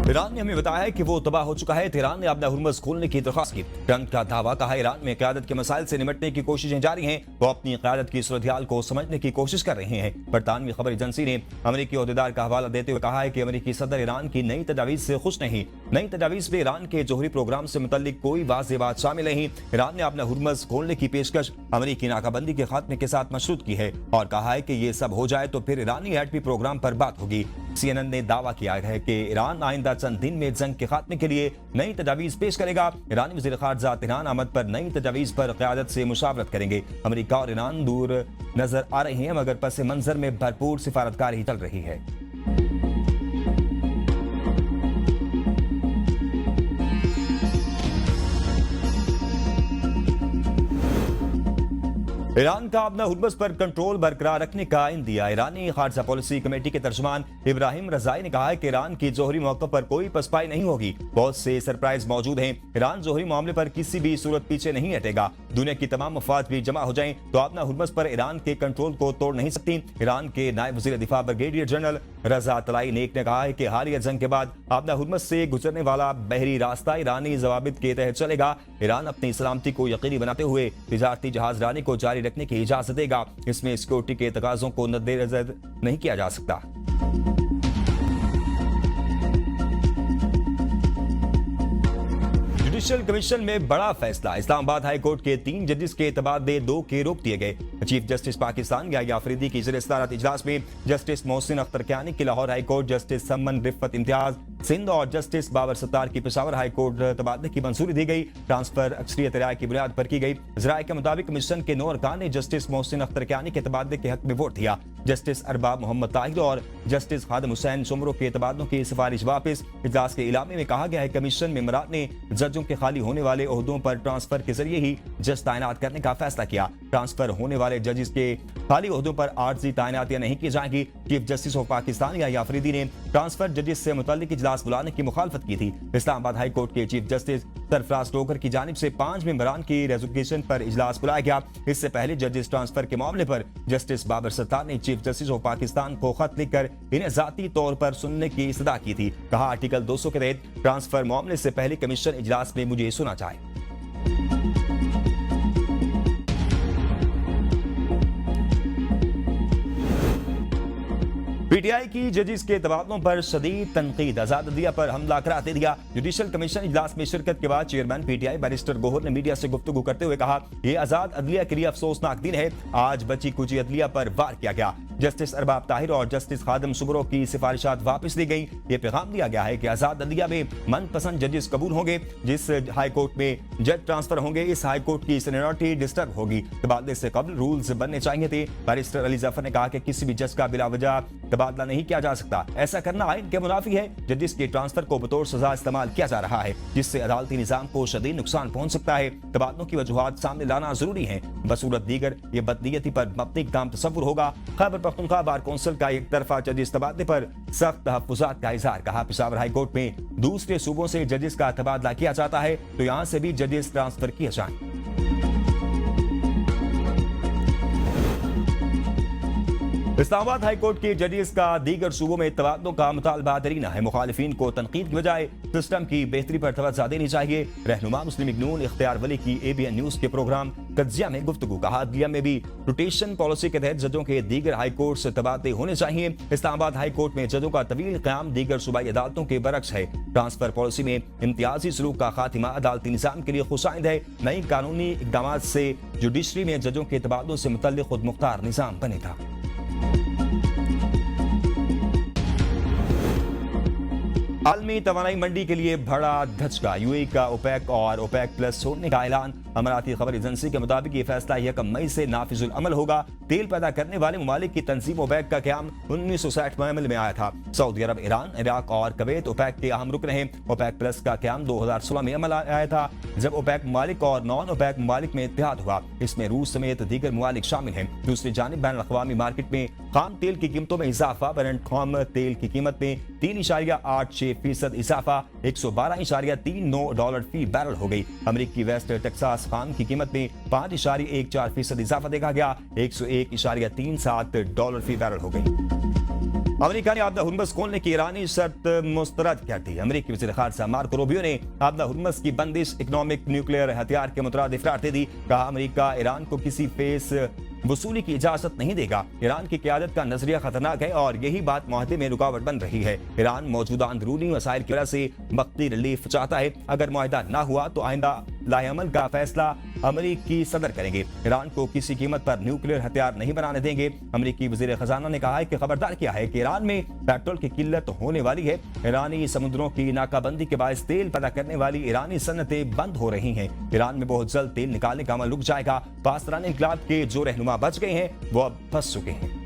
Iran ने हमें बताया है कि वो तबाह हो चुका है। तेहरान ने अपना हुर्मुज़ खोलने की दरख्वास्त की। ट्रंप का दावा, कहा ईरान में क़यादत के मसाइल से निपटने की कोशिशें जारी हैं। वो अपनी क़यादत की सूरत-ए-हाल को समझने की कोशिश कर रहे हैं। बरतानवी खबर एजेंसी ने अमरीकी ओहदेदार का हवाला देते हुए कहा है कि अमरीकी सदर ईरान की नई तजावीज़ से खुश नहीं। नई तजावीज़ में ईरान के जोहरी प्रोग्राम से मुतल्लिक कोई वाज़ेह बात शामिल नहीं। ईरान ने अपना हुर्मुज़ खोलने की पेशकश अमरीकी नाकाबंदी के खात्मे के साथ मशरूत की है और कहा है कि ये सब हो जाए तो फिर ईरानी एटमी प्रोग्राम पर बात होगी। CNN ने दावा किया है कि ईरान आइंदा चंद दिन में जंग के खात्मे के लिए नई तजावीज़ पेश करेगा। ईरानी वज़ीर ख़ारजा तेहरान आमद पर नई तजावीज़ पर क़यादत से मुशावरत करेंगे। अमरीका और ईरान दूर नजर आ रहे हैं मगर पस मंजर में भरपूर सिफारतकारी चल रही है। ईरान का अपना हुर्मुज़ पर कंट्रोल बरकरार रखने का इंदिया। ईरानी खारजा पॉलिसी कमेटी के तर्जुमान इब्राहिम रज़ाई ने कहा है कि ईरान की जोहरी मौक़े पर कोई पसपाई नहीं होगी। बहुत से सरप्राइज मौजूद हैं। ईरान जोहरी मामले पर किसी भी सूरत पीछे नहीं हटेगा। दुनिया की तमाम मफाद भी जमा हो जाएं तो अपना हुर्मुज़ पर ईरान के कंट्रोल को तोड़ नहीं सकती। ईरान के नायब वज़ीर दिफा ब्रिगेडियर जनरल रज़ा तलाई नेक ने कहा है कि हालिया जंग के बाद अपना हुर्मुज़ से गुजरने वाला बहरी रास्ता ईरानी ज़वाबित के तहत चलेगा। ईरान अपनी सलामती को यकीनी बनाते हुए तिजारती जहाज रानी को जारी रखने की इजाजत देगा। इसमें सिक्योरिटी के तकाज़ों को नज़र नहीं किया जा सकता। जुडिशियल कमीशन में बड़ा फैसला। इस्लामाबाद हाई कोर्ट के 3 जजेस के तबादले 2 के रोक दिए गए। चीफ जस्टिस पाकिस्तान याह्या अफरीदी की ज़ेर-ए-सदारत इजलास में जस्टिस मोहसिन अख्तर कियानी की लाहौर हाई कोर्ट, जस्टिस समन रिफ़त इम्तियाज सिंध और जस्टिस बाबर सत्तार की पेशावर हाई कोर्ट तबादले की मंजूरी दी गई। ट्रांसफर अक्सरियत राय की बुनियाद पर की गई। ज़राए के मुताबिक कमीशन के 9 अरकान ने जस्टिस मोहसिन अख्तर कियानी के तबादले के हक में वोट दिया। जस्टिस अरबाब मोहम्मद ताहिर और जस्टिस खादिम हुसैन शुमरो के तबादलों की सिफारिश वापस। इजलास के इलामे में कहा गया है कमीशन मेंबरान ने जजों के खाली होने वाले ओहदों पर ट्रांसफर के जरिए ही जज तैनात करने का फैसला किया। ट्रांसफर होने वाले जजेस के खाली ओहदों पर आर्जी तैनातियां नहीं की जाएंगी। Chief justice of Pakistan Yahya Afridi ने ट्रांसफर जजेस से मुतल्लिक इजलास बुलाने की मुखालफत की थी। इस्लामाबाद हाई कोर्ट के चीफ जस्टिस सरफराज टोकर की जानिब से 5 मेंबरान की रेजोल्यूशन पर इजलास बुलाया गया। इससे पहले जजेस ट्रांसफर के मामले पर जस्टिस बाबर सत्तार ने चीफ जस्टिस ऑफ पाकिस्तान को खत लिखकर इन्हें जाती तौर पर सुनने की सदा की थी। कहा आर्टिकल 200 के तहत ट्रांसफर मामले से पहले कमीशन इजलास में मुझे सुना चाहे। पीटीआई की जजेस के तबादलों पर शदीद तनकीद। आजाद अदलिया पर हमला करार दे दिया। जुडिशियल कमीशन इजलास में शिरकत के बाद चेयरमैन पीटीआई बैरिस्टर गोहर ने मीडिया से गुफ्तगू करते हुए कहा, यह आजाद अदलिया के लिए अफसोसनाक दिन है। आज बची कुची अदलिया पर वार किया गया। जस्टिस अरबाब ताहिर और जस्टिस खादिम शुमरो की सिफारिशात वापस ली गई। ये पैगाम दिया गया है कि आजाद अदलिया में मनपसंद जजेस कबूल होंगे। जिस हाई कोर्ट में जज ट्रांसफर होंगे इस हाई कोर्ट की सीनियरिटी डिस्टर्ब होगी। तबादले से कबल रूल्स बनने चाहिए थे। बैरिस्टर अली जफर ने कहा कि किसी भी जज का बिलावजह तबादला नहीं किया जा सकता। ऐसा करना आइन के मुनाफी है। जजेस के ट्रांसफर को बतौर सजा इस्तेमाल किया जा रहा है जिससे अदालती निजाम को शदीद नुकसान पहुंच सकता है। तबादलों की वजूहात सामने लाना जरूरी है। बसूरत दीगर ये बदनीयती पर मबनी इक़दाम तसव्वुर होगा। खैबर पख्तूनख्वा बार कौंसिल का एक तरफा जजेस तबादले पर सख्त तहफ़्फ़ुज़ात का इज़हार। कहा पेशावर हाई कोर्ट में दूसरे सूबों से जजेस का तबादला किया जाता है तो यहाँ से भी जजेस ट्रांसफर किए जाएं। इस्लामाबाद हाई कोर्ट के जजेस का दीगर सूबों में तबादलों का मुतालबा दरीना है। मुखालिफिन को तनकीद की बजाय सिस्टम की बेहतरी पर तवज्जो देनी चाहिए। रहनुमा मुस्लिम इग्नून इख्तियार वली की ABN न्यूज के प्रोग्राम कज्जिया में गुफ्तगू। कहा अदलिया में भी रोटेशन पॉलिसी के तहत जजों के दीगर हाई कोर्ट से तबादले होने चाहिए। इस्लामाबाद हाई कोर्ट में जजों का तवील क़याम दीगर सूबाई अदालतों के बरक्स है। ट्रांसफर पॉलिसी में इम्तियाजी सलूक का खात्मा अदालती निज़ाम के लिए खुशाइंद है। नई कानूनी इक़दाम से जुडिशरी में जजों के तबादलों से मुतल्लिक खुद मुख्तार निज़ाम बनेगा। आलमी तवानाई मंडी के लिए बड़ा धचका। UAE का ओपेक और ओपेक प्लस छोड़ने का ऐलान। अमराती खबर एजेंसी के मुताबिक ये फैसला 1 मई से नाफिजुल अमल होगा। तेल पैदा करने वाले ममालिक की तंजीम ओपेक का क़याम 1960 में अमल में आया था। सऊदी अरब, ईरान, इराक और कुवैत ओपेक के अहम रुकन हैं। ओपेक प्लस का क़याम 2016 में अमल आया था जब ओपेक ममालिक और नॉन ओपेक ममालिक में इत्तेहाद हुआ। इसमें रूस समेत दीगर ममालिक शामिल हैं। दूसरी जानिब बैन अल-अक़वामी मार्केट में खाम तेल की कीमतों में इजाफा। बरंट खाम तेल की कीमत में 3.86% इजाफा $112.39 फी बैरल हो गई। अमेरिकी वेस्ट टेक्सास खाम की कीमत में 5.14% इजाफा देखा गया। $101.37 फी बैरल हो गई। अमेरिका ने आबदा हुर्मुज़ खोलने की ईरानी शर्त मुस्तरद कर दी। अमेरिकी वज़ीर ख़ारजा मार्को रूबियो ने आबदा हुर्मुज़ की बंदिश इकोनॉमिक न्यूक्लियर हथियार के मुतरादिफ करार दे दी। कहा, अमेरिका ईरान को किसी फेस वसूली की इजाजत नहीं देगा। ईरान की क़यादत का नजरिया खतरनाक है और यही बात मुआहदे में रुकावट बन रही है। ईरान मौजूदा अंदरूनी मसाइल की वजह से वक्ती रिलीफ चाहता है। अगर मुआहदा न हुआ तो आइंदा लाएअमल का फैसला अमेरिकी सदर करेंगे। ईरान को किसी कीमत पर न्यूक्लियर हथियार नहीं बनाने देंगे। अमेरिकी वज़ीर खजाना ने कहा है कि खबरदार किया है कि ईरान में पेट्रोल की किल्लत होने वाली है। ईरानी समुद्रों की नाकाबंदी के बायस तेल पैदा करने वाली ईरानी सनतें बंद हो रही हैं। ईरान में बहुत जल्द तेल निकालने का अमल रुक जाएगा। पासदारान इंकलाब के जो रहनुमा बच गए हैं वो अब फंस चुके हैं।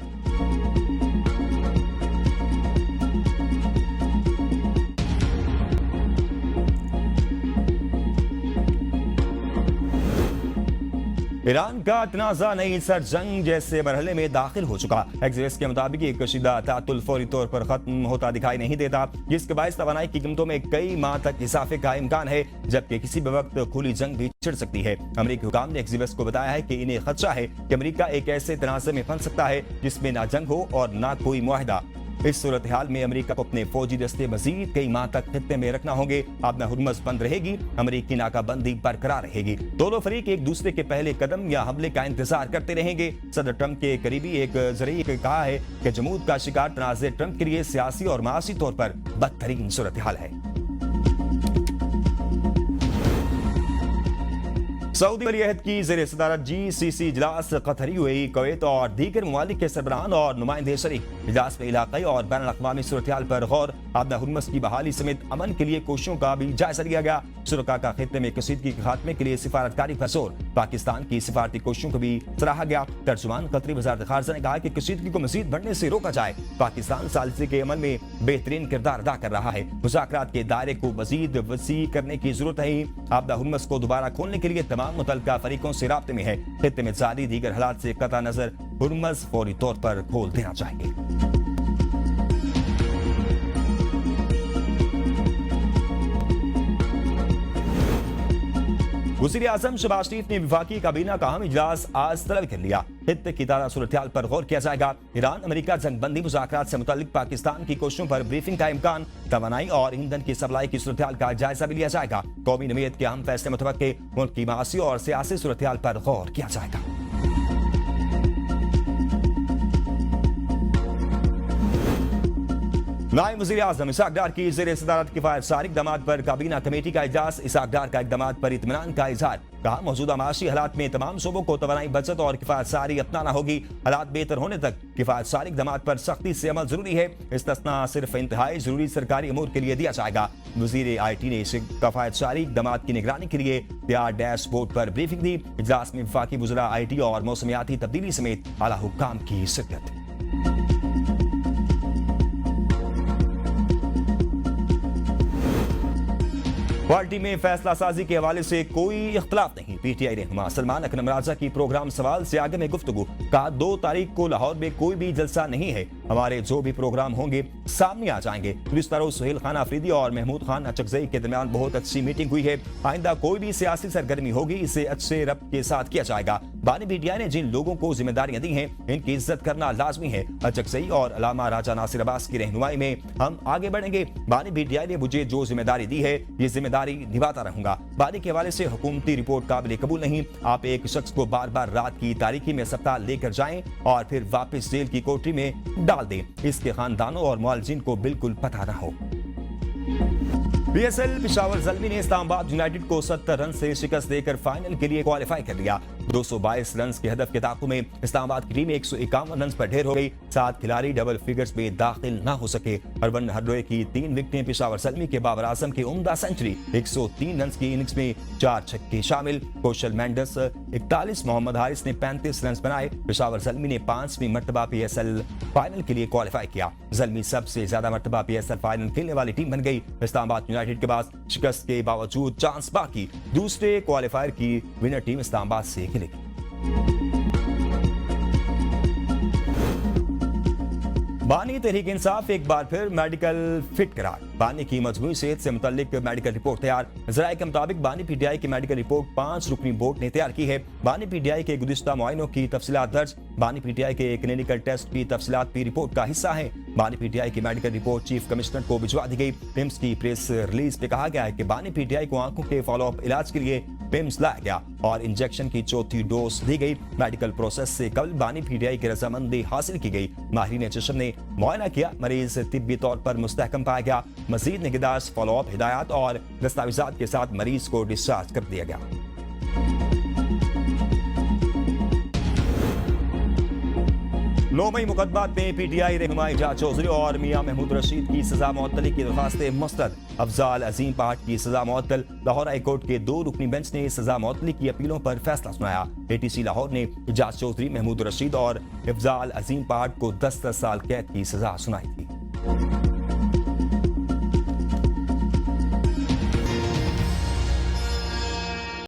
ईरान का तनाज़ा नई सर जंग जैसे मरहले में दाखिल हो चुका। एक्सिस के मुताबिक एक कशीदा तातुल फौरी तौर पर खत्म होता दिखाई नहीं देता, जिसके बायस तवानाई की कीमतों में कई माह तक इजाफे का इम्कान है, जबकि किसी भी वक्त खुली जंग भी छिड़ सकती है। अमेरिकी हुकाम ने एक्सिस को बताया है कि इन्हें खदशा है कि अमेरिका एक ऐसे तनाज़े में फंस सकता है जिसमें ना जंग हो और ना कोई मुआहदा। इस सूरत हाल में अमेरिका को अपने फौजी दस्ते मजीद कई माह तक खित्ते में रखना होंगे। आबदा हुर्मुज़ बंद रहेगी, अमेरिकी नाकाबंदी बरकरार रहेगी। दोनों फरीक एक दूसरे के पहले कदम या हमले का इंतजार करते रहेंगे। सदर ट्रंप के करीबी एक जरिए ने कहा है कि जमूद का शिकार तनाज़े ट्रंप के लिए सियासी और माशी तौर पर बदतरीन सूरत हाल है। सऊदी वलीअहद की ज़ेर सदारत GCC इजलास कतरी, यूएई, कुवैत और दीगर ममालिक के सरबराहान और नुमाइंदे शरीक। इजलास में इलाक़ाई और बैनुल अक़वामी सूरत-ए-हाल पर गौर, आबदा हुर्मुज़ की बहाली समेत अमन के लिए कोशिशों का भी जायजा लिया गया। शुरका का खित्ते में कशीदगी के खात्मे के लिए सिफारतकारी पर जोर, पाकिस्तान की सिफारती कोशिशों को भी सराहा गया। तर्जुमान कतरी वज़ारत ख़ारजा ने कहा कि कशीदगी को मज़ीद बढ़ने से रोका जाए। पाकिस्तान सालिसी के अमल में बेहतरीन किरदार अदा कर रहा है। मुज़ाकरात के दायरे को मज़ीद वसी करने की जरूरत है। आबदा हुर्मुज़ को दोबारा खोलने के लिए तमाम मुतल्लिका फरीकों से राब्ते में है। खित्ते में जारी दीगर हालात से कतई नजर हुर्मुज़ फौरी तौर पर खोल देना चाहिए। वज़ीर आज़म शहबाज शरीफ ने वफाकी काबीना का अहम इजलास आज तलब कर लिया। खित्ते की ताज़ा सूरत-ए-हाल पर गौर किया जाएगा। ईरान अमेरिका जंगबंदी मुज़ाकरात से मुताल्लिक पाकिस्तान की कोशिशों पर ब्रीफिंग का इम्कान, तवानाई और ईंधन की सप्लाई की सूरत-ए-हाल का जायजा भी लिया जाएगा। कौमी नमीयत के अहम फैसले मुतवक्के, मुल्क की माशी और सियासी सूरत-ए-हाल पर गौर किया जाएगा। नायब वज़ीर आज़म इसहाक डार की ज़ेर सदारत किफ़ायत सारी इक़दामात पर काबीना कमेटी का इजलास। इसहाक डार का इक़दामात पर इत्मीनान का इजहार। कहा, मौजूदा माशी हालात में तमाम शोबों को तवानाई बचत और किफ़ायत सारी अपनाना होगी। हालात बेहतर होने तक किफ़ायत सारी इक़दामात पर सख्ती से अमल जरूरी है। इस्तिस्ना सिर्फ इंतहाई जरूरी सरकारी अमूर के लिए दिया जाएगा। वज़ीर IT ने किफ़ायत सारी इक़दामात की निगरानी के लिए तैयार डैशबोर्ड पर ब्रीफिंग दी। इजलास में वफाकी वज़रा IT और मौसमियाती तब्दीली समेत आला हुक्काम की शिरकत। पार्टी में फैसला साजी के हवाले से कोई इख्तलाफ नहीं। PTI रहनुमा सलमान अकरम राजा की प्रोग्राम सवाल से आगे में गुफ्तगू। कहा, 2 तारीख को लाहौर में कोई भी जलसा नहीं है। हमारे जो भी प्रोग्राम होंगे सामने आ जाएंगे। पुलिस रोज सुहेल खान आफरीदी और महमूद खान अचकजई के दरमियान बहुत अच्छी मीटिंग हुई है। आइंदा कोई भी सियासी सरगर्मी होगी इसे अच्छे रब्त के साथ किया जाएगा। बानी PTI ने जिन लोगों को जिम्मेदारियां दी हैं इनकी इज्जत करना लाजमी है। अचकजई और अलामा राजा नासिर अब्बास की रहनुमाई में हम आगे बढ़ेंगे। बानी PTI ने मुझे जो जिम्मेदारी दी है ये जिम्मेदारी निभाता रहूंगा। बानी के हवाले से हुकूमती रिपोर्ट काबिल कबूल नहीं। आप एक शख्स को बार बार रात की तारीकी में अस्पताल लेकर जाएं और फिर वापस जेल की कोठरी में डाल दें। इसके खानदानों और मुआलजिन को बिल्कुल पता न हो। PSL पेशावर ज़ल्मी ने इस्लामाबाद यूनाइटेड को 70 रन से शिकस्त देकर फाइनल के लिए क्वालिफाई कर लिया। 222 रन के हदफ के ताक़ु में इस्लामाबाद की टीम 151 रन पर ढेर हो गई। 7 खिलाड़ी डबल फिगर्स में दाखिल न हो सके। हरवन हर्डोए की 3 विकेटें, पेशावर ज़ल्मी के बाबर आजम की उम्दा सेंचुरी, 103 रन की इनिंग्स में 4 छक्के शामिल। कौशल मेंडस 41, मोहम्मद हारिस ने 35 रन बनाए। पेशावर ज़ल्मी ने 5वीं मरतबा PSL फाइनल के लिए क्वालिफाई किया। ज़ल्मी सबसे ज्यादा मरतबा PSL फाइनल खेलने वाली टीम बन गई। इस्लामाबाद यूनाइटेड के बाद शिकस्त के बावजूद चांस बाकी, दूसरे क्वालिफायर की विनर टीम इस्लामाबाद से खेलेगी। बानी तहरीक इंसाफ एक बार फिर मेडिकल फिट करार। बानी की मजमूई सेहत से मुतल्लिक मेडिकल रिपोर्ट तैयार। ज़राए के मुताबिक बानी पीटीआई की मेडिकल रिपोर्ट 5 रुकनी बोर्ड ने तैयार की है। बानी पीटीआई के गुज़िश्ता मुआयनों की तफसीलात दर्ज। बानी पीटीआई के क्लिनिकल टेस्ट की तफसीलात भी रिपोर्ट का हिस्सा है। बानी पीटीआई की मेडिकल रिपोर्ट चीफ कमिश्नर को भिजवा दी गई। पिम्स की प्रेस रिलीज में कहा गया है कि बानी पीटीआई को आंखों के फॉलोअप इलाज के लिए पिम्स लाया गया और इंजेक्शन की चौथी डोज दी गई। मेडिकल प्रोसेस से कबल बानी पीटीआई की रजामंदी हासिल की गई। माहिरीन चश्म ने मुआयना किया, मरीज तिब्बी तौर पर मुस्तहकम पाया गया। मजीद निगहदाश्त, फॉलोअप, हिदायत और दस्तावेजात के साथ मरीज को डिस्चार्ज कर दिया गया। लोमई मुकदमात में पीटीआई रहनुमा एजाज चौधरी और मियां महमूद रशीद की सजा मुअत्तली की दरखास्तें मुस्तरद। अफजाल अजीम पाठ की सजा मुअत्तल। लाहौर हाई कोर्ट के 2 रुकनी बेंच ने सजा मुअत्तली की अपीलों पर फैसला सुनाया। एटीसी लाहौर ने एजाज चौधरी, महमूद रशीद और अफजाल अजीम पाठ को 10 साल कैद की सजा सुनाई थी।